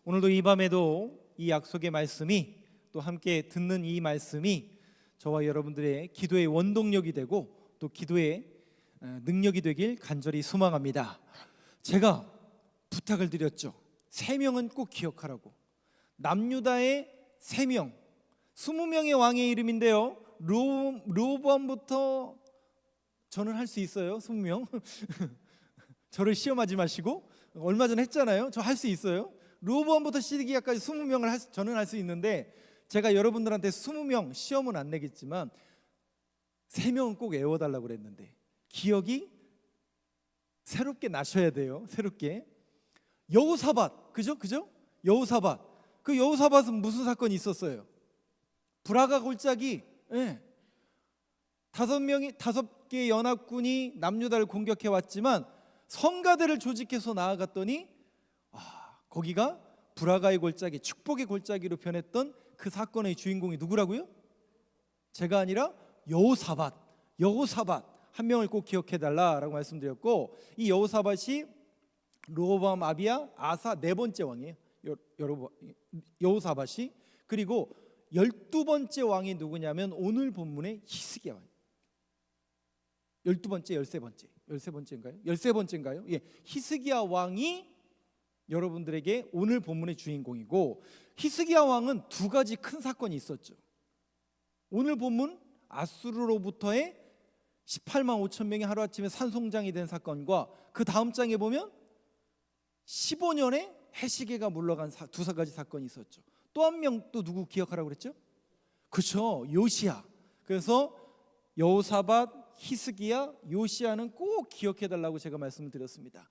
오늘도 이 밤에도 이 약속의 말씀이 또 함께 듣는 이 말씀이 저와 여러분들의 기도의 원동력이 되고 또 기도의 능력이 되길 간절히 소망합니다. 제가 부탁을 드렸죠. 3명은 꼭 기억하라고. 남유다의 3명, 20명의 왕의 이름인데요, 르호보암부터 저는 할 수 있어요. 20명. 저를 시험하지 마시고. 얼마 전에 했잖아요. 저 할 수 있어요. 르호보암부터 시드기야까지 20명을 저는 할 수 있는데, 제가 여러분들한테 20명 시험은 안 내겠지만 3명은 꼭 외워달라고 그랬는데 기억이 새롭게 나셔야 돼요. 새롭게. 여호사밧, 그죠? 여호사밧. 그 여호사밧은 무슨 사건이 있었어요? 브라가 골짜기. 5개의 연합군이 남유다를 공격해 왔지만 성가대를 조직해서 나아갔더니 거기가 브라가의 골짜기, 축복의 골짜기로 변했던 그 사건의 주인공이 누구라고요? 제가 아니라 여호사밧 한 명을 꼭 기억해달라라고 말씀드렸고, 이 여호사밧이 르호보암, 아비야, 아사 4번째 왕이에요. 여호사밧이. 그리고 12번째 왕이 누구냐면 오늘 본문의 히스기야 왕. 12번째, 13번째인가요? 예, 히스기야 왕이 여러분들에게 오늘 본문의 주인공이고, 히스기야 왕은 2가지 큰 사건이 있었죠. 오늘 본문 아수르로부터의 18만 5천 명이 하루아침에 산송장이 된 사건과 그 다음 장에 보면 15년에 해시계가 물러간 2가지 사건이 있었죠. 또 한 명, 또 누구 기억하라고 그랬죠? 그렇죠, 요시야. 그래서 여호사밧, 히스기야, 요시야는 꼭 기억해달라고 제가 말씀을 드렸습니다.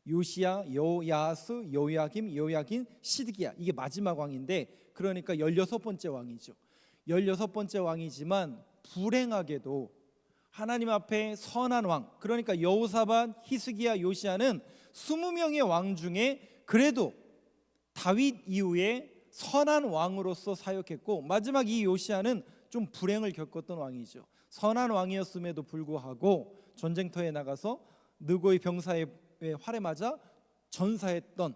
요시야, 요야스, 요야긴, 시드기야. 이게 마지막 왕인데, 그러니까 16번째 왕이죠. 16번째 왕이지만 불행하게도 하나님 앞에 선한 왕, 그러니까 여호사밧, 히스기야, 요시야는 20명의 왕 중에 그래도 다윗 이후에 선한 왕으로서 사역했고, 마지막 이 요시야는 좀 불행을 겪었던 왕이죠. 선한 왕이었음에도 불구하고 전쟁터에 나가서 느고의 병사의 활에 맞아 전사했던,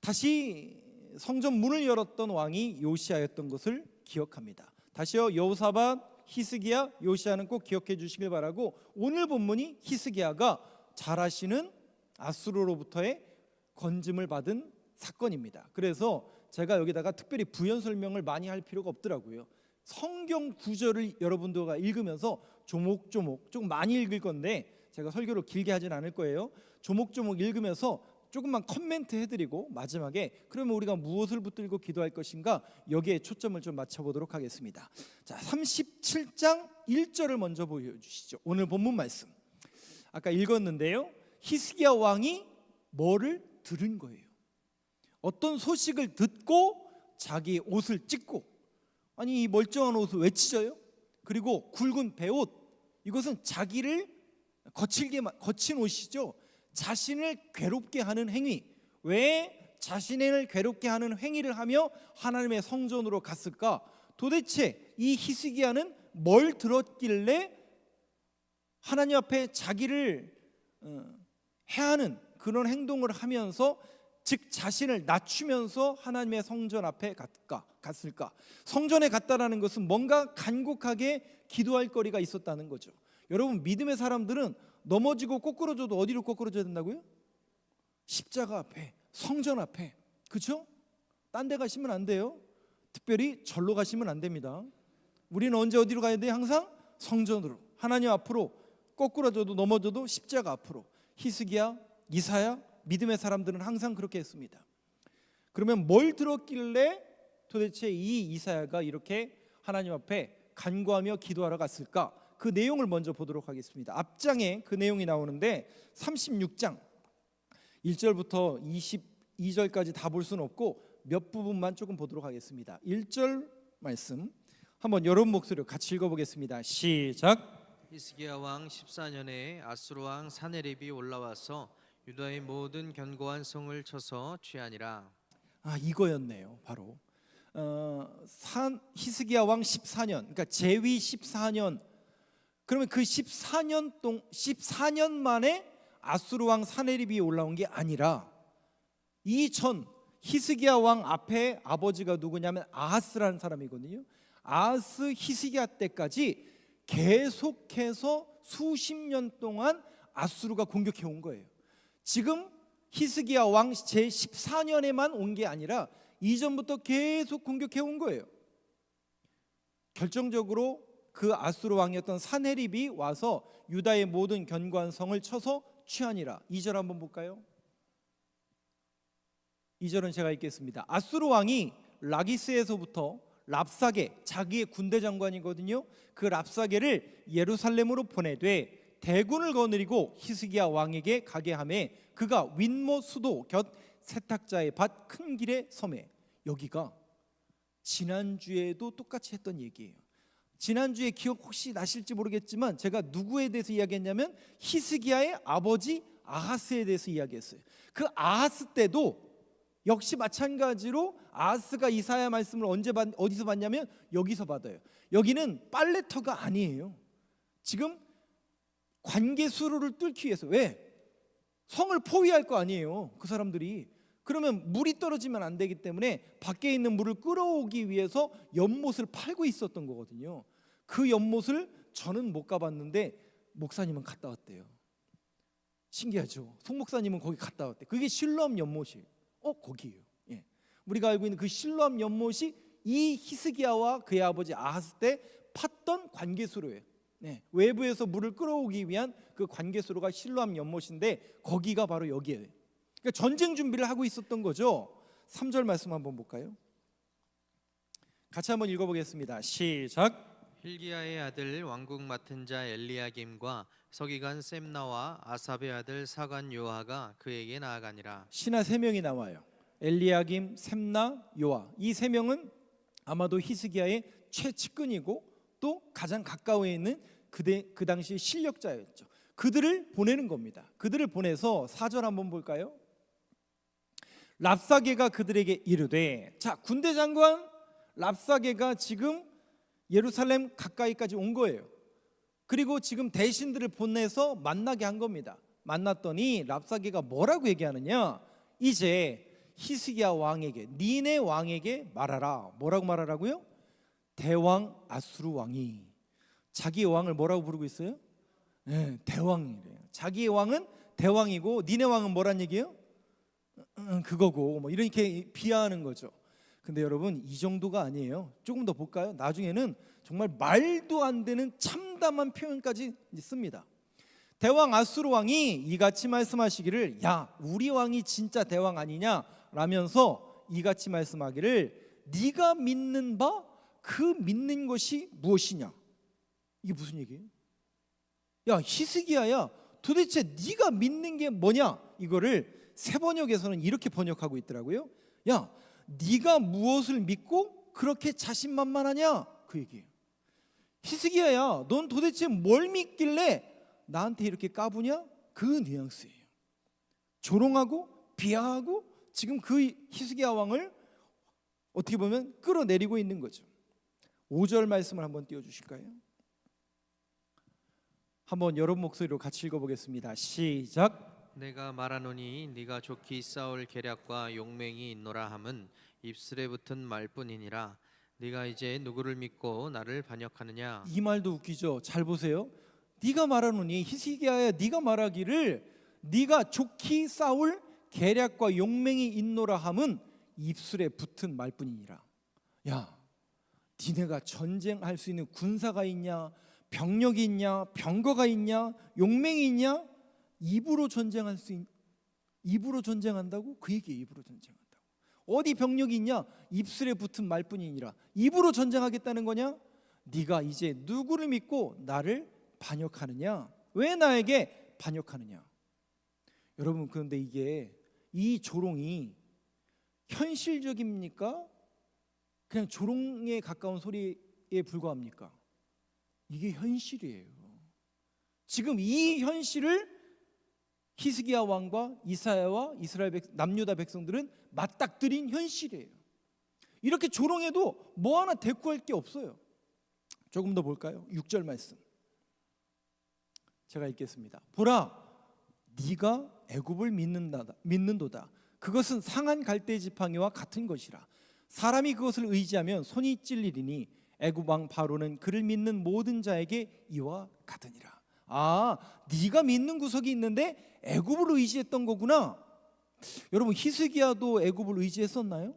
다시 성전 문을 열었던 왕이 요시야였던 것을 기억합니다. 다시요, 여호사밧, 히스기야, 요시야는 꼭 기억해 주시길 바라고, 오늘 본문이 히스기야가 잘 아시는 아수르로부터의 건짐을 받은 사건입니다. 그래서 제가 여기다가 특별히 부연 설명을 많이 할 필요가 없더라고요. 성경 구절을 여러분들과 읽으면서 조목조목 좀 많이 읽을 건데 제가 설교를 길게 하진 않을 거예요. 조목조목 읽으면서 조금만 커멘트 해드리고 마지막에 그러면 우리가 무엇을 붙들고 기도할 것인가, 여기에 초점을 좀 맞춰보도록 하겠습니다. 자, 37장 1절을 먼저 보여주시죠. 오늘 본문 말씀 아까 읽었는데요, 히스기야 왕이 뭐를 들은 거예요? 어떤 소식을 듣고 자기 옷을 찢고, 아니 이 멀쩡한 옷을 왜 찢어요? 그리고 굵은 베옷, 이것은 자기를 거친 옷이죠. 자신을 괴롭게 하는 행위. 왜 자신을 괴롭게 하는 행위를 하며 하나님의 성전으로 갔을까? 도대체 이 히스기야는 뭘 들었길래 하나님 앞에 자기를 해하는 그런 행동을 하면서, 즉 자신을 낮추면서 하나님의 성전 앞에 갔을까? 성전에 갔다라는 것은 뭔가 간곡하게 기도할 거리가 있었다는 거죠. 여러분, 믿음의 사람들은 넘어지고 꼬꾸러져도 어디로 꼬꾸러져야 된다고요? 십자가 앞에, 성전 앞에. 그렇죠? 딴 데 가시면 안 돼요. 특별히 절로 가시면 안 됩니다. 우리는 언제 어디로 가야 돼요? 항상 성전으로, 하나님 앞으로. 꼬꾸러져도 넘어져도 십자가 앞으로. 히스기야, 이사야, 믿음의 사람들은 항상 그렇게 했습니다. 그러면 뭘 들었길래 도대체 이 이사야가 이렇게 하나님 앞에 간구하며 기도하러 갔을까? 그 내용을 먼저 보도록 하겠습니다. 앞장에 그 내용이 나오는데 36장 1절부터 22절까지 다 볼 수는 없고 몇 부분만 조금 보도록 하겠습니다. 1절 말씀 한번 여러분 목소리로 같이 읽어보겠습니다. 시작. 히스기야 왕 14년에 아수르 왕 사네립이 올라와서 유다의 모든 견고한 성을 쳐서 취하니라. 이거였네요. 바로 히스기야 왕 14년, 그러니까 제위 14년. 그러면 그 14년 만에 아수르 왕 사네립이 올라온 게 아니라 이전 히스기야 왕 앞에 아버지가 누구냐면 아하스라는 사람이거든요. 아하스 히스기야 때까지 계속해서 수십 년 동안 아수르가 공격해 온 거예요. 지금 히스기야 왕 제 14년에만 온 게 아니라 이전부터 계속 공격해 온 거예요. 결정적으로 그 아수르 왕이었던 사네립이 와서 유다의 모든 견고한 성을 쳐서 취하니라. 2절 한번 볼까요? 2절은 제가 읽겠습니다. 아수르 왕이 라기스에서부터 랍사게, 자기의 군대 장관이거든요. 그 랍사게를 예루살렘으로 보내되 대군을 거느리고 히스기야 왕에게 가게 하매 그가 윗모 수도 곁 세탁자의 밭 큰 길에 섬에. 여기가 지난주에도 똑같이 했던 얘기예요. 지난주에 기억 혹시 나실지 모르겠지만 제가 누구에 대해서 이야기했냐면 히스기야의 아버지 아하스에 대해서 이야기했어요. 그 아하스 때도 역시 마찬가지로 아하스가 이사야 말씀을 어디서 받냐면 여기서 받아요. 여기는 빨래터가 아니에요. 지금 관계수로를 뚫기 위해서. 왜? 성을 포위할 거 아니에요, 그 사람들이. 그러면 물이 떨어지면 안 되기 때문에 밖에 있는 물을 끌어오기 위해서 연못을 팔고 있었던 거거든요. 그 연못을 저는 못 가봤는데 목사님은 갔다 왔대요. 신기하죠? 송 목사님은 거기 갔다 왔대. 그게 실로암 연못이에요. 거기예요. 예. 우리가 알고 있는 그 실로암 연못이 이 히스기야와 그의 아버지 아하스 때 팠던 관계수로예요. 네. 외부에서 물을 끌어오기 위한 그 관계수로가 실로암 연못인데 거기가 바로 여기예요. 그러니까 전쟁 준비를 하고 있었던 거죠. 3절 말씀 한번 볼까요? 같이 한번 읽어보겠습니다. 시작. hil기야의 아들 왕국 맡은 자 엘리야김과 서기관 셈나와 아삽의 아들 사관 요아가 그에게 나아가니라. 신하 3명이 나와요. 엘리야김, 셈나, 요아. 이 3명은 아마도 히스기야의 최측근이고 또 가장 가까워에 있는 그 당시 실력자였죠. 그들을 보내는 겁니다. 그들을 보내서 4절 한번 볼까요? 랍사게가 그들에게 이르되, 자, 군대 장관 랍사게가 지금 예루살렘 가까이까지 온 거예요. 그리고 지금 대신들을 보내서 만나게 한 겁니다. 만났더니 랍사게가 뭐라고 얘기하느냐? 이제 히스기야 왕에게, 니네 왕에게 말하라. 뭐라고 말하라고요? 대왕 아수르 왕이. 자기의 왕을 뭐라고 부르고 있어요? 네, 대왕이래요. 자기의 왕은 대왕이고 니네 왕은 뭐란 얘기예요? 그거고 뭐 이렇게 비하하는 거죠. 근데 여러분 이 정도가 아니에요. 조금 더 볼까요? 나중에는 정말 말도 안 되는 참담한 표현까지 씁니다. 대왕 아수르 왕이 이같이 말씀하시기를, 야, 우리 왕이 진짜 대왕 아니냐 라면서 이같이 말씀하기를, 네가 믿는 바 그 믿는 것이 무엇이냐. 이게 무슨 얘기예요? 야, 히스기야야, 도대체 네가 믿는 게 뭐냐? 이거를 세번역에서는 이렇게 번역하고 있더라고요. 야, 네가 무엇을 믿고 그렇게 자신만만하냐? 그 얘기예요. 히스기야야, 넌 도대체 뭘 믿길래 나한테 이렇게 까부냐? 그 뉘앙스예요. 조롱하고 비하하고 지금 그 히스기야 왕을 어떻게 보면 끌어내리고 있는 거죠. 5절 말씀을 한번 띄워주실까요? 한번 여러분 목소리로 같이 읽어보겠습니다. 시작. 내가 말하노니 네가 좋기 싸울 계략과 용맹이 있노라 함은 입술에 붙은 말뿐이니라. 네가 이제 누구를 믿고 나를 반역하느냐. 이 말도 웃기죠. 잘 보세요. 네가 말하노니, 히스기야야, 네가 말하기를 네가 좋기 싸울 계략과 용맹이 있노라 함은 입술에 붙은 말뿐이니라. 야, 니네가 전쟁할 수 있는 군사가 있냐, 병력이 있냐, 병거가 있냐, 용맹이 있냐? 입으로 전쟁한다고? 그 얘기예요. 입으로 전쟁한다고. 어디 병력이 있냐? 입술에 붙은 말뿐이니라. 입으로 전쟁하겠다는 거냐? 네가 이제 누구를 믿고 나를 반역하느냐? 왜 나에게 반역하느냐? 여러분, 그런데 이 조롱이 현실적입니까? 그냥 조롱에 가까운 소리에 불과합니까? 이게 현실이에요. 지금 이 현실을 히스기야 왕과 이사야와 이스라엘 남유다 백성들은 맞닥뜨린 현실이에요. 이렇게 조롱해도 뭐 하나 대꾸할 게 없어요. 조금 더 볼까요? 6절 말씀 제가 읽겠습니다. 보라, 네가 애굽을 믿는도다. 그것은 상한 갈대 지팡이와 같은 것이라. 사람이 그것을 의지하면 손이 찔리리니 애굽 왕 바로는 그를 믿는 모든 자에게 이와 같으니라. 아, 네가 믿는 구석이 있는데 애굽을 의지했던 거구나. 여러분, 히스기야도 애굽을 의지했었나요?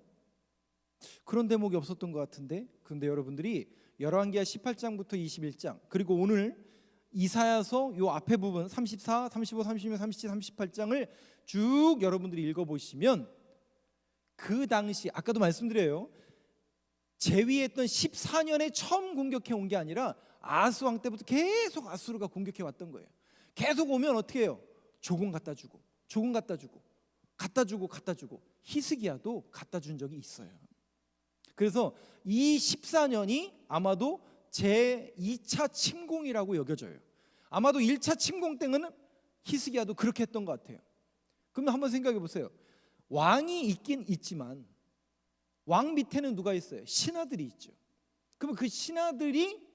그런 대목이 없었던 것 같은데. 그런데 여러분들이 열왕기하 18장부터 21장, 그리고 오늘 이사야서 요 앞에 부분 34, 35, 36, 37, 38장을 쭉 여러분들이 읽어보시면 그 당시, 아까도 말씀드려요, 재위했던 14년에 처음 공격해 온 게 아니라 아하스 왕 때부터 계속 아수르가 공격해 왔던 거예요. 계속 오면 어떻게 해요? 조공 갖다 주고, 조공 갖다 주고, 갖다 주고, 갖다 주고. 히스기야도 갖다 준 적이 있어요. 그래서 이 14년이 아마도 제2차 침공이라고 여겨져요. 아마도 1차 침공 때는 히스기야도 그렇게 했던 것 같아요. 그럼 한번 생각해 보세요. 왕이 있긴 있지만 왕 밑에는 누가 있어요? 신하들이 있죠. 그러면 그 신하들이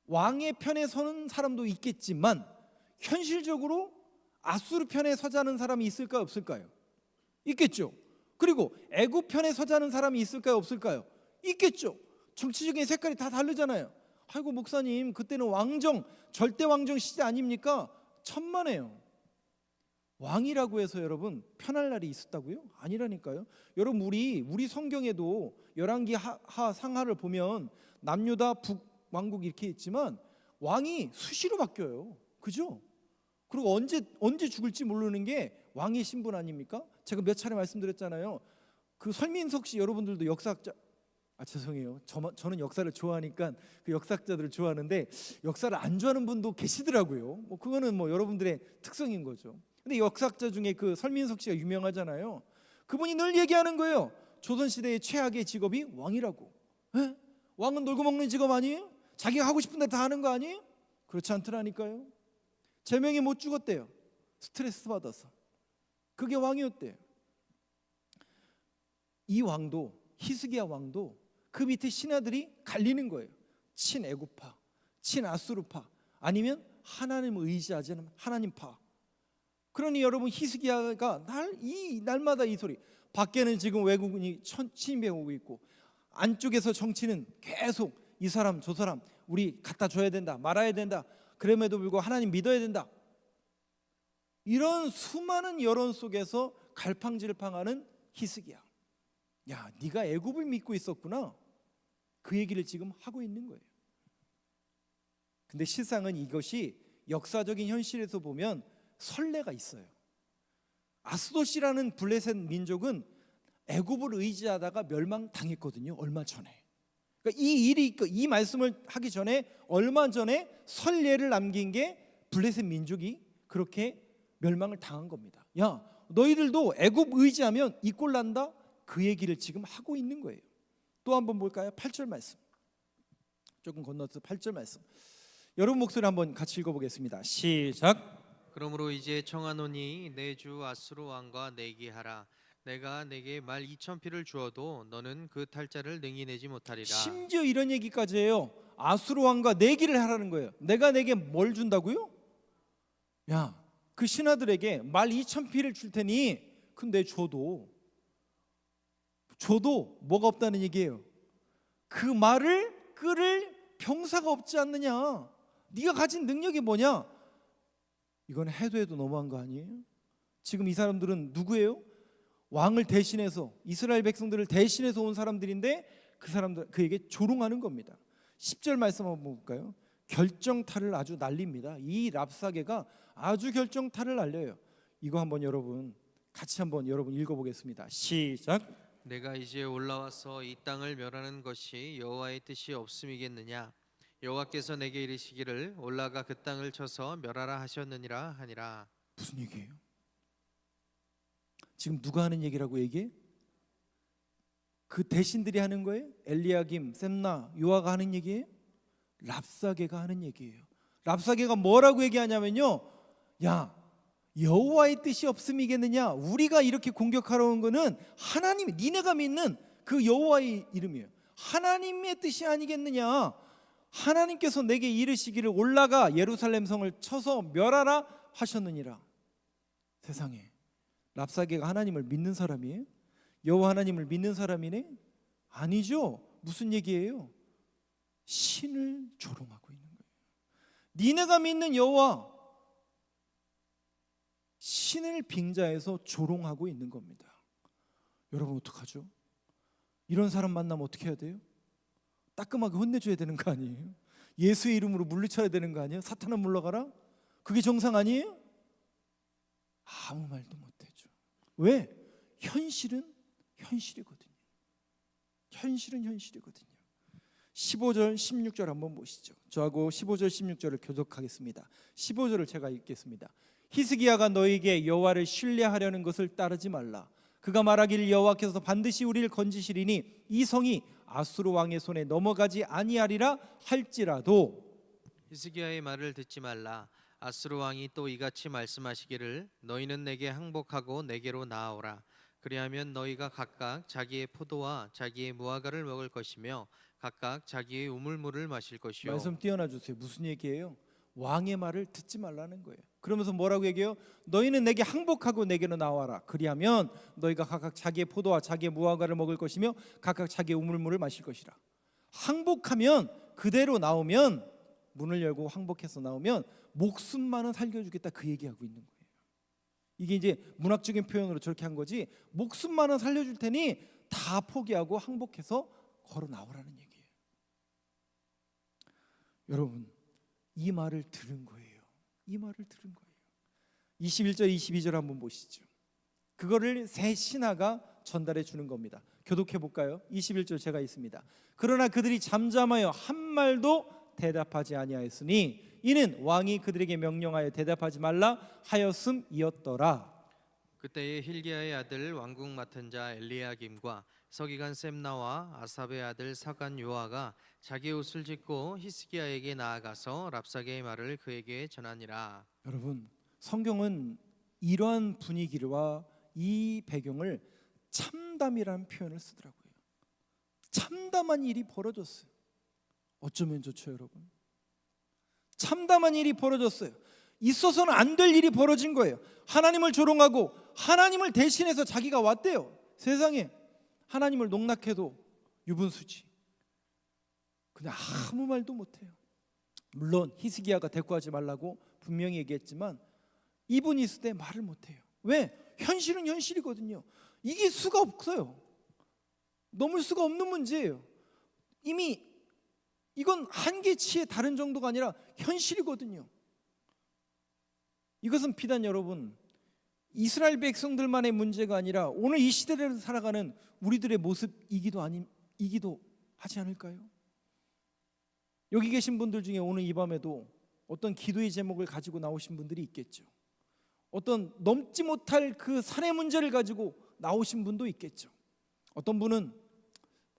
왕의 편에 서는 사람도 있겠지만 현실적으로 아수르 편에 서자는 사람이 있을까요? 없을까요? 있겠죠. 그리고 애굽 편에 서자는 사람이 있을까요? 없을까요? 있겠죠. 정치적인 색깔이 다 다르잖아요. 아이고 목사님, 그때는 왕정, 절대 왕정 시대 아닙니까? 천만에요. 왕이라고 해서 여러분 편할 날이 있었다고요? 아니라니까요. 여러분, 우리 성경에도 열왕기 하 상하를 보면 남유다 북왕국 이렇게 있지만 왕이 수시로 바뀌어요. 그죠? 그리고 언제 죽을지 모르는 게 왕의 신분 아닙니까? 제가 몇 차례 말씀드렸잖아요. 그 설민석 씨, 여러분들도 역사학자, 죄송해요. 저는 역사를 좋아하니까 그 역사학자들을 좋아하는데 역사를 안 좋아하는 분도 계시더라고요. 뭐 그거는 뭐 여러분들의 특성인 거죠. 근데 역사학자 중에 그 설민석 씨가 유명하잖아요. 그분이 늘 얘기하는 거예요. 조선 시대의 최악의 직업이 왕이라고. 에? 왕은 놀고 먹는 직업 아니에요? 자기가 하고 싶은 데 다 하는 거 아니에요? 그렇지 않더라니까요. 제명이 못 죽었대요. 스트레스 받아서. 그게 왕이었대요. 이 왕도, 히스기야 왕도 그 밑에 신하들이 갈리는 거예요. 친애굽파, 친아수르파, 아니면 하나님을 의지하지 않는 하나님파. 그러니 여러분, 히스기야가 날마다 이 소리. 밖에는 지금 외국인이 침입해 오고 있고 안쪽에서 정치는 계속 이 사람 저 사람 우리 갖다 줘야 된다, 말아야 된다. 그럼에도 불구하고 하나님 믿어야 된다. 이런 수많은 여론 속에서 갈팡질팡하는 히스기야. 야, 네가 애굽을 믿고 있었구나. 그 얘기를 지금 하고 있는 거예요. 근데 실상은 이것이 역사적인 현실에서 보면 선례가 있어요. 아스돗이라는 블레셋 민족은 애굽을 의지하다가 멸망당했거든요. 얼마 전에. 그러니까 이 말씀을 하기 전에 얼마 전에 선례를 남긴 게 블레셋 민족이 그렇게 멸망을 당한 겁니다. 야, 너희들도 애굽 의지하면 이 꼴 난다. 그 얘기를 지금 하고 있는 거예요. 또 한번 볼까요? 8절 말씀. 조금 건너서 8절 말씀. 여러분 목소리 한번 같이 읽어보겠습니다. 시작. 그러므로 이제 청하노니 내 주 아수르 왕과 내기하라. 내가 내게 말 2,000피를 주어도 너는 그 탈자를 능히 내지 못하리라. 심지어 이런 얘기까지 해요. 아수르 왕과 내기를 하라는 거예요. 내가 내게 뭘 준다고요? 야, 그 신하들에게 말 2,000피를 줄 테니 근데 줘도 뭐가 없다는 얘기예요. 그 말을 끌을 병사가 없지 않느냐. 네가 가진 능력이 뭐냐. 이건 해도 너무한 거 아니에요? 지금 이 사람들은 누구예요? 왕을 대신해서 이스라엘 백성들을 대신해서 온 사람들인데 그 사람들 그에게 조롱하는 겁니다. 10절 말씀 한번 볼까요? 결정타를 아주 날립니다. 이 랍사게가 아주 결정타를 날려요. 이거 한번 여러분 같이 한번 여러분 읽어보겠습니다. 시작. 내가 이제 올라와서 이 땅을 멸하는 것이 여호와의 뜻이 없음이겠느냐. 여호와께서 내게 이르시기를 올라가 그 땅을 쳐서 멸하라 하셨느니라 하니라. 무슨 얘기예요? 지금 누가 하는 얘기라고 얘기해? 그 대신들이 하는 거예요? 엘리야김, 셈나, 요아가 하는 얘기예요? 랍사게가 하는 얘기예요. 랍사게가 뭐라고 얘기하냐면요, 야, 여호와의 뜻이 없음이겠느냐. 우리가 이렇게 공격하러 온 거는 하나님, 니네가 믿는 그 여호와의 이름이에요. 하나님의 뜻이 아니겠느냐. 하나님께서 내게 이르시기를 올라가 예루살렘 성을 쳐서 멸하라 하셨느니라. 세상에, 랍사게가 하나님을 믿는 사람이에요? 여호와 하나님을 믿는 사람이네? 아니죠. 무슨 얘기예요? 신을 조롱하고 있는 거예요. 니네가 믿는 여호와 신을 빙자해서 조롱하고 있는 겁니다. 여러분 어떡하죠? 이런 사람 만나면 어떻게 해야 돼요? 따끔하게 혼내줘야 되는 거 아니에요? 예수의 이름으로 물리쳐야 되는 거 아니에요? 사탄아 물러가라? 그게 정상 아니에요? 아무 말도 못해줘. 왜? 현실은 현실이거든요. 현실은 현실이거든요. 15절 16절 한번 보시죠. 저하고 15절 16절을 교독하겠습니다. 15절을 제가 읽겠습니다. 히스기야가 너에게 여호와를 신뢰하려는 것을 따르지 말라. 그가 말하기를 여호와께서 반드시 우리를 건지시리니 이 성이 아수르 왕의 손에 넘어가지 아니하리라 할지라도. 히스기야의 말을 듣지 말라. 아수르 왕이 또 이같이 말씀하시기를 너희는 내게 항복하고 내게로 나아오라. 그리하면 너희가 각각 자기의 포도와 자기의 무화과를 먹을 것이며 각각 자기의 우물물을 마실 것이요. 말씀 띄어놔 주세요. 무슨 얘기예요? 왕의 말을 듣지 말라는 거예요. 그러면서 뭐라고 얘기해요? 너희는 내게 항복하고 내게로 나와라. 그리하면 너희가 각각 자기의 포도와 자기의 무화과를 먹을 것이며 각각 자기의 우물물을 마실 것이라. 항복하면 그대로 나오면, 문을 열고 항복해서 나오면 목숨만은 살려주겠다, 그 얘기하고 있는 거예요. 이게 이제 문학적인 표현으로 저렇게 한 거지, 목숨만은 살려줄 테니 다 포기하고 항복해서 걸어 나오라는 얘기예요. 여러분 이 말을 들은 거예요. 이 말을 들은 거예요. 21절 22절 한번 보시죠. 그거를 세 신하가 전달해 주는 겁니다. 교독해 볼까요? 21절 제가 있습니다. 그러나 그들이 잠잠하여 한 말도 대답하지 아니하였으니 이는 왕이 그들에게 명령하여 대답하지 말라 하였음이었더라. 그때에 힐기야의 아들 왕궁 맡은 자 엘리야김과 서기관 셈나와 아삽의 아들 사관 요아가 자기 옷을 찢고 히스기야에게 나아가서 랍사게의 말을 그에게 전하니라. 여러분 성경은 이러한 분위기와 이 배경을 참담이라는 표현을 쓰더라고요. 참담한 일이 벌어졌어요. 어쩌면 좋죠, 여러분? 참담한 일이 벌어졌어요. 있어서는 안 될 일이 벌어진 거예요. 하나님을 조롱하고 하나님을 대신해서 자기가 왔대요. 세상에 하나님을 농락해도 유분수지. 그냥 아무 말도 못해요. 물론 히스기야가 대꾸하지 말라고 분명히 얘기했지만 이분이 있을 때 말을 못해요. 왜? 현실은 현실이거든요. 이길 수가 없어요. 넘을 수가 없는 문제예요. 이미 이건 한계치에 다른 정도가 아니라 현실이거든요. 이것은 비단 여러분 이스라엘 백성들만의 문제가 아니라 오늘 이 시대를 살아가는 우리들의 모습이기도 하지 않을까요? 여기 계신 분들 중에 오늘 이 밤에도 어떤 기도의 제목을 가지고 나오신 분들이 있겠죠. 어떤 넘지 못할 그 산의 문제를 가지고 나오신 분도 있겠죠. 어떤 분은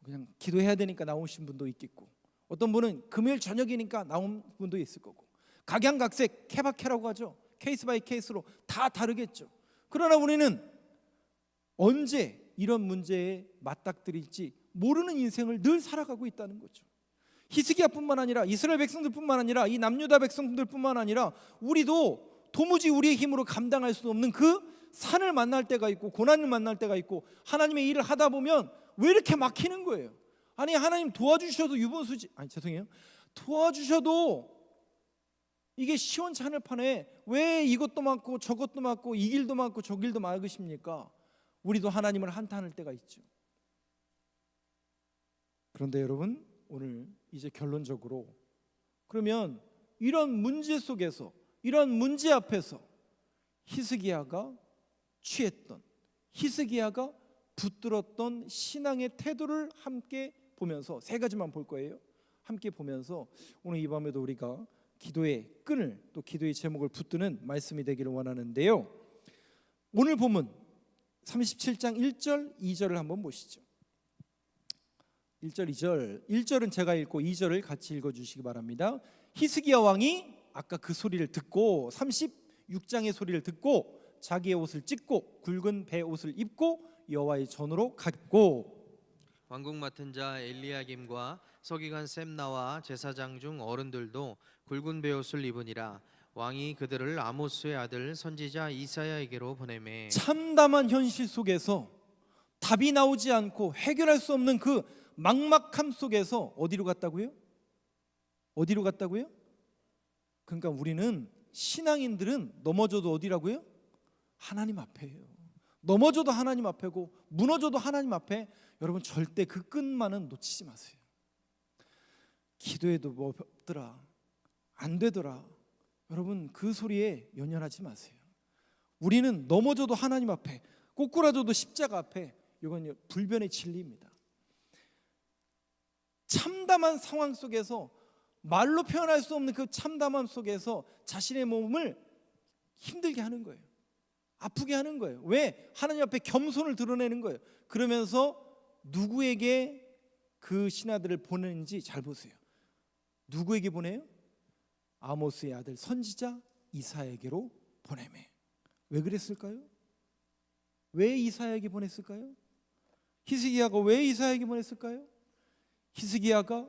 그냥 기도해야 되니까 나오신 분도 있겠고, 어떤 분은 금요일 저녁이니까 나온 분도 있을 거고, 각양각색 케바케라고 하죠. 케이스 바이 케이스로 다 다르겠죠. 그러나 우리는 언제 이런 문제에 맞닥뜨릴지 모르는 인생을 늘 살아가고 있다는 거죠. 히스기야뿐만 아니라 이스라엘 백성들뿐만 아니라 이 남유다 백성들뿐만 아니라 우리도 도무지 우리의 힘으로 감당할 수 없는 그 산을 만날 때가 있고 고난을 만날 때가 있고, 하나님의 일을 하다 보면 왜 이렇게 막히는 거예요? 아니 하나님 도와주셔도 유분수지, 죄송해요, 도와주셔도 이게 시원치 않을 판에 왜 이것도 막고 저것도 막고 이 길도 막고 저 길도 막으십니까? 우리도 하나님을 한탄할 때가 있죠. 그런데 여러분 오늘 이제 결론적으로, 그러면 이런 문제 속에서, 이런 문제 앞에서 히스기야가 취했던, 히스기야가 붙들었던 신앙의 태도를 함께 보면서 세 가지만 볼 거예요. 함께 보면서 오늘 이 밤에도 우리가 기도의 끈을, 또 기도의 제목을 붙드는 말씀이 되기를 원하는데요. 오늘 본문 37장 1절 2절을 한번 보시죠. 1절 2절, 1절은 제가 읽고 2절을 같이 읽어주시기 바랍니다. 히스기야 왕이 아까 그 소리를 듣고, 36장의 소리를 듣고 자기의 옷을 찢고 굵은 배 옷을 입고 여호와의 전으로 갔고. 왕궁 맡은 자 엘리야김과 서기관 셈나와 제사장 중 어른들도 굵은 베옷을 입으니라. 왕이 그들을 아모스의 아들 선지자 이사야에게로 보내매 참담한 현실 속에서 답이 나오지 않고 해결할 수 없는 그 막막함 속에서 어디로 갔다고요? 어디로 갔다고요? 그러니까 우리는 신앙인들은 넘어져도 어디라고요? 하나님 앞에요. 넘어져도 하나님 앞에고 무너져도 하나님 앞에. 여러분 절대 그 끝만은 놓치지 마세요. 기도해도 뭐 없더라, 안 되더라, 여러분 그 소리에 연연하지 마세요. 우리는 넘어져도 하나님 앞에, 꼬꾸라져도 십자가 앞에. 이건 불변의 진리입니다. 참담한 상황 속에서, 말로 표현할 수 없는 그 참담함 속에서 자신의 몸을 힘들게 하는 거예요. 아프게 하는 거예요. 왜? 하나님 앞에 겸손을 드러내는 거예요. 그러면서 누구에게 그 신하들을 보내는지 잘 보세요. 누구에게 보내요? 아모스의 아들 선지자 이사야에게로 보내매. 왜 그랬을까요? 왜 이사야에게 보냈을까요? 히스기야가 왜 이사야에게 보냈을까요? 히스기야가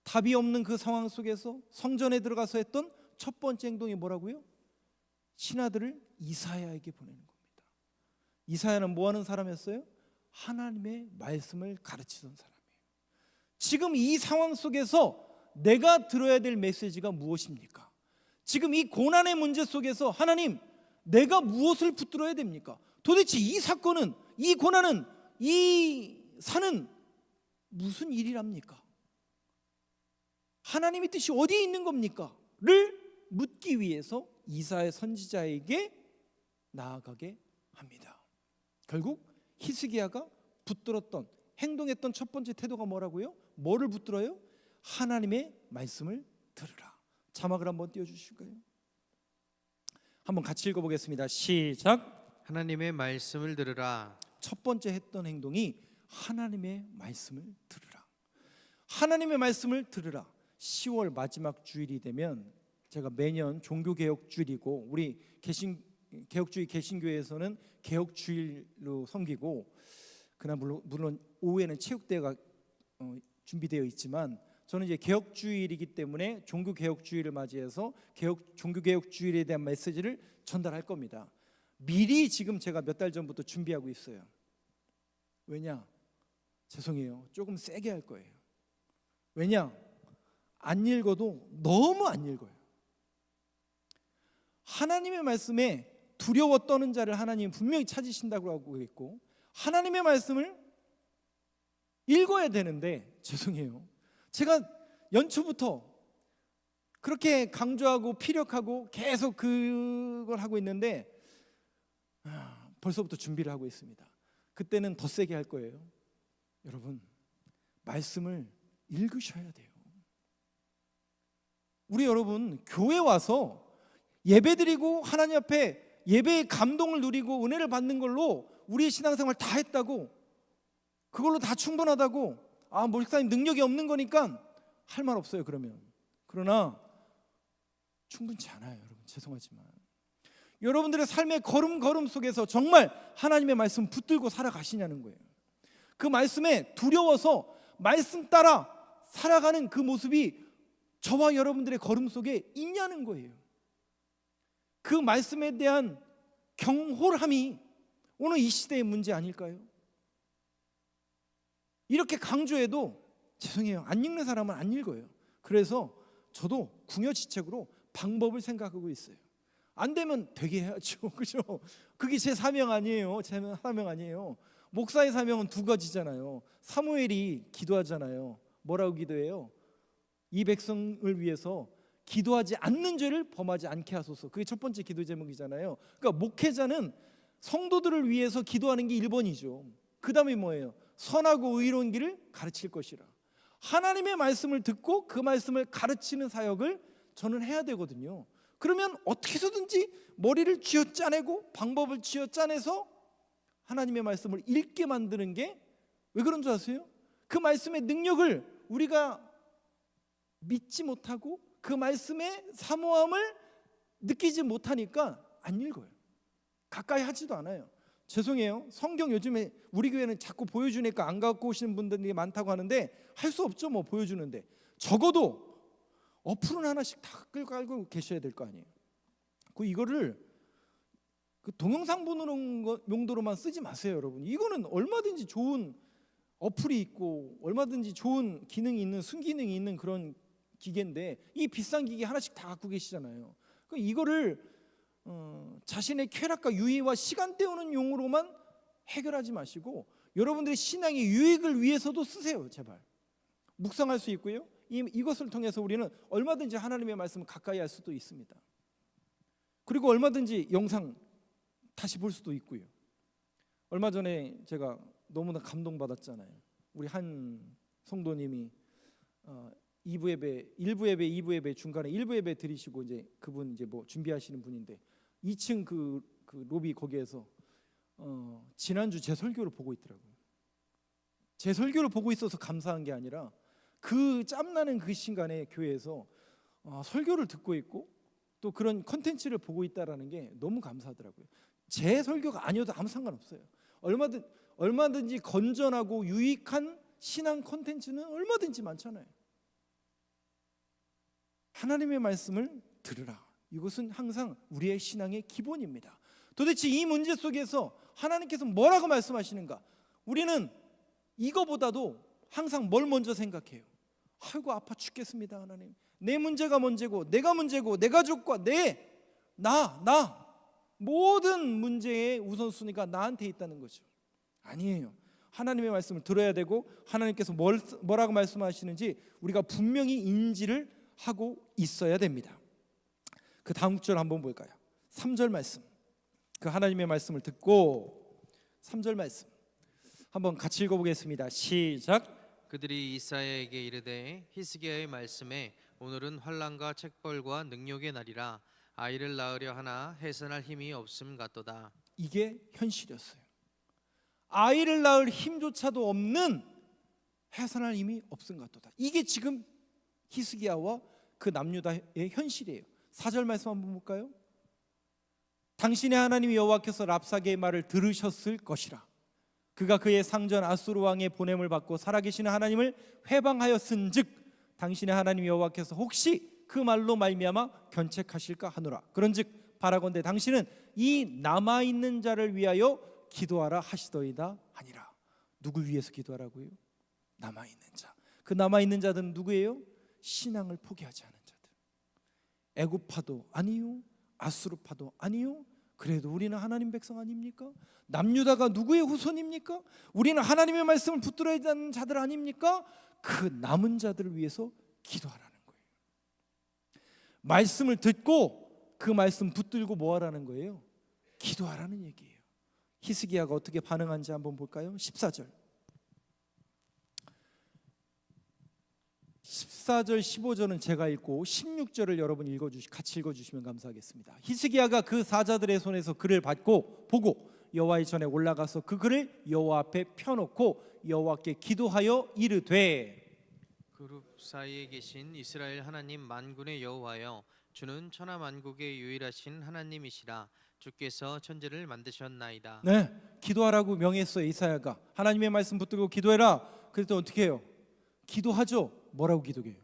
답이 없는 그 상황 속에서 성전에 들어가서 했던 첫 번째 행동이 뭐라고요? 신하들을 이사야에게 보내는 겁니다. 이사야는 뭐 하는 사람이었어요? 하나님의 말씀을 가르치던 사람이에요. 지금 이 상황 속에서 내가 들어야 될 메시지가 무엇입니까? 지금 이 고난의 문제 속에서 하나님, 내가 무엇을 붙들어야 됩니까? 도대체 이 사건은, 이 고난은, 이 산은 무슨 일이랍니까? 하나님의 뜻이 어디에 있는 겁니까? 를 묻기 위해서 이사야 선지자에게 나아가게 합니다. 결국 히스기야가 붙들었던, 행동했던 첫 번째 태도가 뭐라고요? 뭐를 붙들어요? 하나님의 말씀을 들으라. 자막을 한번 띄워주실까요? 한번 같이 읽어보겠습니다. 시작. 하나님의 말씀을 들으라. 첫 번째 했던 행동이 하나님의 말씀을 들으라. 하나님의 말씀을 들으라. 10월 마지막 주일이 되면, 제가 매년 종교개혁주일이고 우리 개혁주의 개신교에서는 개혁주일로 섬기고, 그날 물론 오후에는 체육대회가 준비되어 있지만, 저는 이제 개혁주일이기 때문에 종교개혁주일을 맞이해서 종교개혁주일에 대한 메시지를 전달할 겁니다. 미리 지금 제가 몇 달 전부터 준비하고 있어요. 왜냐? 죄송해요, 조금 세게 할 거예요. 왜냐? 안 읽어도 너무 안 읽어요. 하나님의 말씀에 두려워 떠는 자를 하나님 분명히 찾으신다고 하고 있고, 하나님의 말씀을 읽어야 되는데, 죄송해요, 제가 연초부터 그렇게 강조하고 피력하고 계속 그걸 하고 있는데 벌써부터 준비를 하고 있습니다. 그때는 더 세게 할 거예요. 여러분, 말씀을 읽으셔야 돼요. 우리 여러분, 교회 와서 예배드리고 하나님 앞에 예배의 감동을 누리고 은혜를 받는 걸로 우리의 신앙생활 다 했다고, 그걸로 다 충분하다고, 목사님 능력이 없는 거니까 할 말 없어요 그러면. 그러나 충분치 않아요, 여러분. 죄송하지만 여러분들의 삶의 걸음걸음 속에서 정말 하나님의 말씀 붙들고 살아가시냐는 거예요. 그 말씀에 두려워서 말씀 따라 살아가는 그 모습이 저와 여러분들의 걸음 속에 있냐는 거예요. 그 말씀에 대한 경홀함이 오늘 이 시대의 문제 아닐까요? 이렇게 강조해도 죄송해요, 안 읽는 사람은 안 읽어요. 그래서 저도 궁여지책으로 방법을 생각하고 있어요. 안 되면 되게 해야죠. 그죠? 그게 제 사명 아니에요. 제 사명 아니에요. 목사의 사명은 두 가지잖아요. 사무엘이 기도하잖아요. 뭐라고 기도해요? 이 백성을 위해서 기도하지 않는 죄를 범하지 않게 하소서. 그게 첫 번째 기도 제목이잖아요. 그러니까 목회자는 성도들을 위해서 기도하는 게 1번이죠. 그 다음에 뭐예요? 선하고 의로운 길을 가르칠 것이라. 하나님의 말씀을 듣고 그 말씀을 가르치는 사역을 저는 해야 되거든요. 그러면 어떻게 해서든지 머리를 쥐어짜내고 방법을 쥐어짜내서 하나님의 말씀을 읽게 만드는 게, 왜 그런 줄 아세요? 그 말씀의 능력을 우리가 믿지 못하고 그 말씀의 사모함을 느끼지 못하니까 안 읽어요. 가까이 하지도 않아요. 죄송해요, 성경 요즘에 우리 교회는 자꾸 보여주니까 안 갖고 오시는 분들이 많다고 하는데 할 수 없죠. 뭐 보여주는데 적어도 어플은 하나씩 다 끌고 알고 계셔야 될 거 아니에요. 이거를 그 동영상 보는 용도로만 쓰지 마세요, 여러분. 이거는 얼마든지 좋은 어플이 있고 얼마든지 좋은 기능이 있는, 순기능이 있는 그런 기계인데, 이 비싼 기계 하나씩 다 갖고 계시잖아요. 이거를 자신의 쾌락과 유의와 시간 때우는 용으로만 해결하지 마시고 여러분들의 신앙의 유익을 위해서도 쓰세요, 제발. 묵상할 수 있고요. 이것을 통해서 우리는 얼마든지 하나님의 말씀을 가까이 할 수도 있습니다. 그리고 얼마든지 영상 다시 볼 수도 있고요. 얼마 전에 제가 너무나 감동받았잖아요. 우리 한 성도님이 1부 예배 중간에 1부 예배 드리시고 이제 그분 이제 뭐 준비하시는 분인데 2층 그 로비 거기에서 지난주 제 설교를 보고 있더라고요. 제 설교를 보고 있어서 감사한 게 아니라 그 짬나는 그 시간에 교회에서 설교를 듣고 있고 또 그런 컨텐츠를 보고 있다라는 게 너무 감사하더라고요. 제 설교가 아니어도 아무 상관없어요. 얼마든지 건전하고 유익한 신앙 컨텐츠는 얼마든지 많잖아요. 하나님의 말씀을 들으라. 이것은 항상 우리의 신앙의 기본입니다. 도대체 이 문제 속에서 하나님께서 뭐라고 말씀하시는가? 우리는 이거보다도 항상 뭘 먼저 생각해요? 아이고 아파 죽겠습니다, 하나님. 내 문제가 문제고 내가 문제고 내 가족과 나 모든 문제의 우선순위가 나한테 있다는 거죠. 아니에요. 하나님의 말씀을 들어야 되고 하나님께서 뭐라고 말씀하시는지 우리가 분명히 인지를 하고 있어야 됩니다. 그 다음 절 한번 볼까요? 3절 말씀. 그 하나님의 말씀을 듣고 3절 말씀 한번 같이 읽어보겠습니다. 시작. 그들이 이사야에게 이르되 히스기야의 말씀에 오늘은 환난과 책벌과 능욕의 날이라 아이를 낳으려 하나 해산할 힘이 없음 같도다. 이게 현실이었어요. 아이를 낳을 힘조차도 없는, 해산할 힘이 없음 같도다. 이게 지금 히스기야와 그 남유다의 현실이에요. 4절 말씀 한번 볼까요? 당신의 하나님 여호와께서 랍사게의 말을 들으셨을 것이라. 그가 그의 상전 아수르 왕의 보냄을 받고 살아계시는 하나님을 회방하였은즉 당신의 하나님 여호와께서 혹시 그 말로 말미암아 견책하실까 하노라. 그런즉 바라건대 당신은 이 남아있는 자를 위하여 기도하라 하시더이다 하니라. 누굴 위해서 기도하라고요? 남아있는 자. 그 남아있는 자들은 누구예요? 신앙을 포기하지 않은 자들. 애굽파도 아니요, 아수르파도 아니요. 그래도 우리는 하나님 백성 아닙니까? 남유다가 누구의 후손입니까? 우리는 하나님의 말씀을 붙들어야 하는 자들 아닙니까? 그 남은 자들을 위해서 기도하라는 거예요. 말씀을 듣고 그 말씀 붙들고 뭐 하라는 거예요? 기도하라는 얘기예요. 히스기야가 어떻게 반응한지 한번 볼까요? 14절 15절은 제가 읽고 16절을 여러분 같이 읽어주시면 감사하겠습니다. 히스기야가 그 사자들의 손에서 글을 보고 여호와의 전에 올라가서 그 글을 여호와 앞에 펴놓고 여호와께 기도하여 이르되 그룹 사이에 계신 이스라엘 하나님 만군의 여호와여, 주는 천하 만국의 유일하신 하나님이시라. 주께서 천지를 만드셨나이다. 네, 기도하라고 명했어요. 이사야가 하나님의 말씀 붙들고 기도해라. 그랬더니 어떻게 해요? 기도하죠. 뭐라고 기도해요?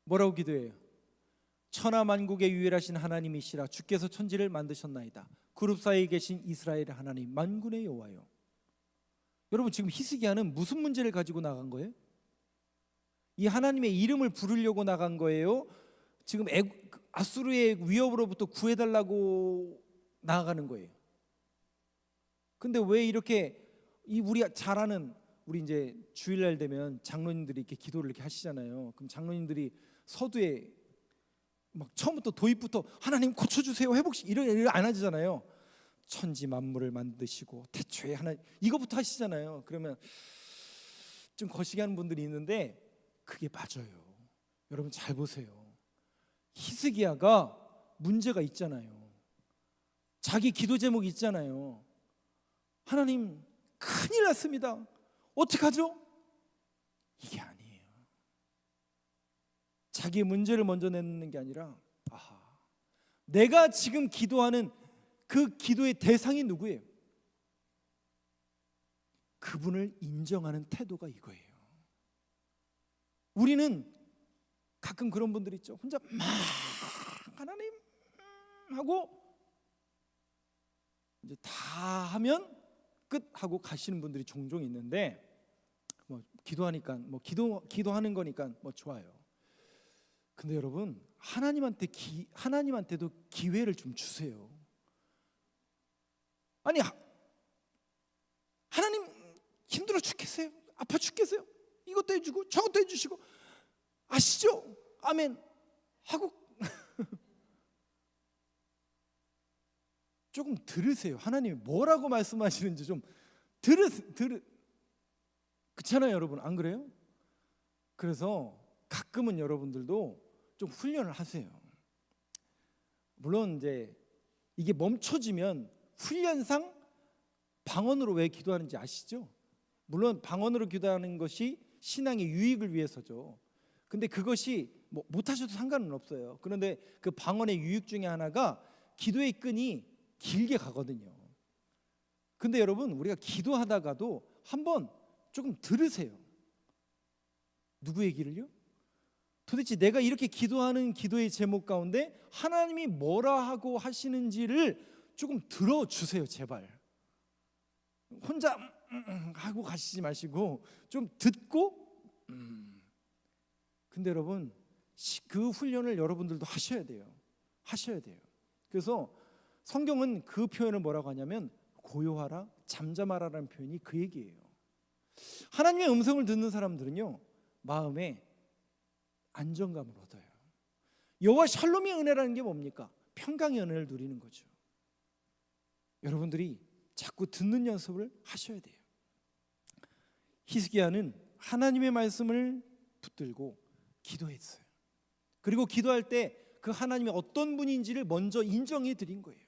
뭐라고 기도해요? 천하 만국의 유일하신 하나님이시라. 주께서 천지를 만드셨나이다. 그룹 사이에 계신 이스라엘 하나님 만군의 여호와여. 여러분 지금 히스기야는 무슨 문제를 가지고 나간 거예요? 이 하나님의 이름을 부르려고 나간 거예요? 지금 아수르의 위협으로부터 구해달라고 나아가는 거예요. 근데 왜 이렇게 우리가 잘 아는 우리 이제 주일날 되면 장로님들이 이렇게 기도를 이렇게 하시잖아요. 그럼 장로님들이 서두에 막 처음부터 도입부터 하나님 고쳐주세요, 회복시 이런 안 하잖아요. 천지 만물을 만드시고 태초에 하나님 이거부터 하시잖아요. 그러면 좀 거시기 하는 분들이 있는데 그게 맞아요. 여러분 잘 보세요. 히스기야가 문제가 있잖아요. 자기 기도 제목이 있잖아요. 하나님 큰일 났습니다. 어떡하죠? 이게 아니에요. 자기의 문제를 먼저 내놓는 게 아니라 내가 지금 기도하는 그 기도의 대상이 누구예요? 그분을 인정하는 태도가 이거예요. 우리는 가끔 그런 분들 있죠. 혼자 막 하나님 하고 이제 다 하면 끝 하고 가시는 분들이 종종 있는데, 뭐 기도하니까 뭐 기도하는 거니까 뭐 좋아요. 근데 여러분, 하나님한테도 기회를 좀 주세요. 아니, 하나님 힘들어 죽겠어요. 아파 죽겠어요. 이것도 해주고 저것도 해주시고, 아시죠? 아멘 하고 조금 들으세요. 하나님이 뭐라고 말씀하시는지 좀 그렇잖아요, 여러분. 안 그래요? 그래서 가끔은 여러분들도 좀 훈련을 하세요. 물론 이제 이게 멈춰지면 훈련상 방언으로 왜 기도하는지 아시죠? 물론 방언으로 기도하는 것이 신앙의 유익을 위해서죠. 근데 그것이 뭐 못하셔도 상관은 없어요. 그런데 그 방언의 유익 중에 하나가 기도의 끈이 길게 가거든요. 근데 여러분, 우리가 기도하다가도 한번 조금 들으세요. 누구 얘기를요? 도대체 내가 이렇게 기도하는 기도의 제목 가운데 하나님이 뭐라 하고 하시는지를 조금 들어주세요, 제발. 혼자 하고 가시지 마시고 좀 듣고. 근데 여러분, 그 훈련을 여러분들도 하셔야 돼요. 그래서 성경은 그 표현을 뭐라고 하냐면 고요하라, 잠잠하라라는 표현이 그 얘기예요. 하나님의 음성을 듣는 사람들은요, 마음에 안정감을 얻어요. 여호와 샬롬의 은혜라는 게 뭡니까? 평강의 은혜를 누리는 거죠. 여러분들이 자꾸 듣는 연습을 하셔야 돼요. 히스기야는 하나님의 말씀을 붙들고 기도했어요. 그리고 기도할 때 그 하나님이 어떤 분인지를 먼저 인정해 드린 거예요.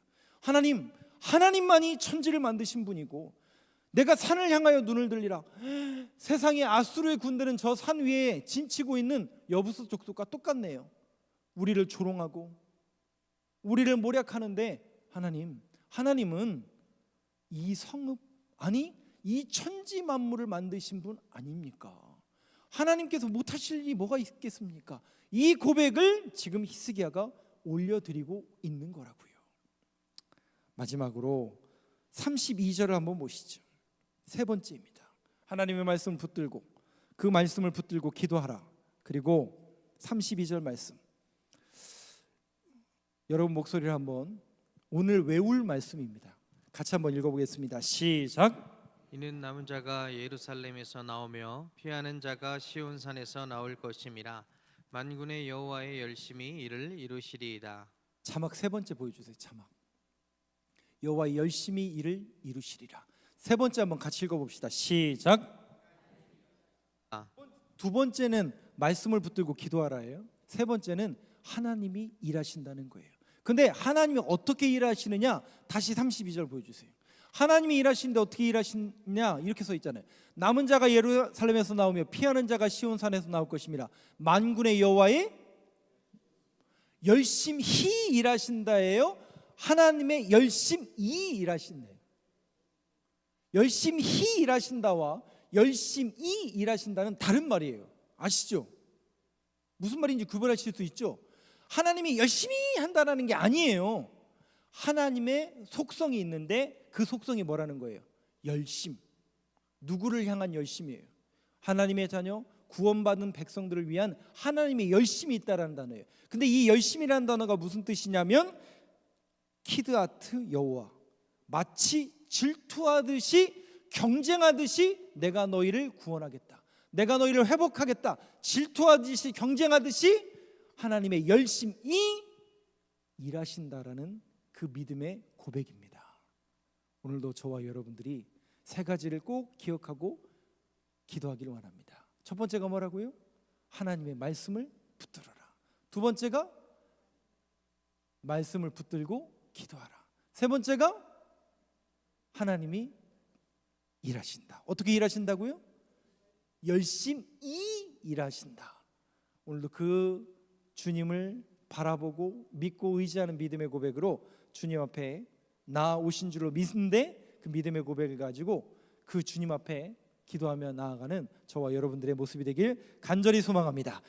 하나님만이 천지를 만드신 분이고, 내가 산을 향하여 눈을 들리라. 세상의 아수르의 군대는 저 산 위에 진치고 있는 여부스 족속과 똑같네요. 우리를 조롱하고 우리를 모략하는데, 하나님은 이 성읍, 아니 이 천지 만물을 만드신 분 아닙니까? 하나님께서 못하실 일이 뭐가 있겠습니까? 이 고백을 지금 히스기야가 올려드리고 있는 거라고요. 마지막으로 32절을 한번 보시죠. 세 번째입니다. 하나님의 말씀을 붙들고, 그 말씀을 붙들고 기도하라. 그리고 32절 말씀, 여러분 목소리를 한번, 오늘 외울 말씀입니다. 같이 한번 읽어보겠습니다. 시작. 이는 남은 자가 예루살렘에서 나오며 피하는 자가 시온산에서 나올 것임이라. 만군의 여호와의 열심히 이를 이루시리이다. 자막 세 번째 보여주세요. 자막. 여호와의 열심히 이를 이루시리라. 세 번째 한번 같이 읽어봅시다. 시작. 두 번째는 말씀을 붙들고 기도하라예요. 세 번째는 하나님이 일하신다는 거예요. 근데 하나님이 어떻게 일하시느냐, 다시 32절 보여주세요. 하나님이 일하시는데 어떻게 일하시냐, 이렇게 써 있잖아요. 남은 자가 예루살렘에서 나오며 피하는 자가 시온산에서 나올 것임이라. 만군의 여호와의 열심히 일하신다예요. 하나님의 열심히 일하신다예요. 열심히 일하신다와 열심히 일하신다는 다른 말이에요. 아시죠? 무슨 말인지 구분하실 수 있죠? 하나님이 열심히 한다는 게 아니에요. 하나님의 속성이 있는데 그 속성이 뭐라는 거예요? 열심. 누구를 향한 열심이에요? 하나님의 자녀, 구원받은 백성들을 위한 하나님의 열심이 있다라는 단어예요. 근데 이 열심이라는 단어가 무슨 뜻이냐면 키드아트 여호와, 마치 질투하듯이 경쟁하듯이 내가 너희를 구원하겠다, 내가 너희를 회복하겠다, 질투하듯이 경쟁하듯이 하나님의 열심히 일하신다라는 그 믿음의 고백입니다. 오늘도 저와 여러분들이 세 가지를 꼭 기억하고 기도하기를 원합니다. 첫 번째가 뭐라고요? 하나님의 말씀을 붙들어라. 두 번째가 말씀을 붙들고 기도하라. 세 번째가 하나님이 일하신다. 어떻게 일하신다고요? 열심히 일하신다. 오늘도 그 주님을 바라보고 믿고 의지하는 믿음의 고백으로 주님 앞에 나오신 줄로 믿는데, 그 믿음의 고백을 가지고 그 주님 앞에 기도하며 나아가는 저와 여러분들의 모습이 되길 간절히 소망합니다.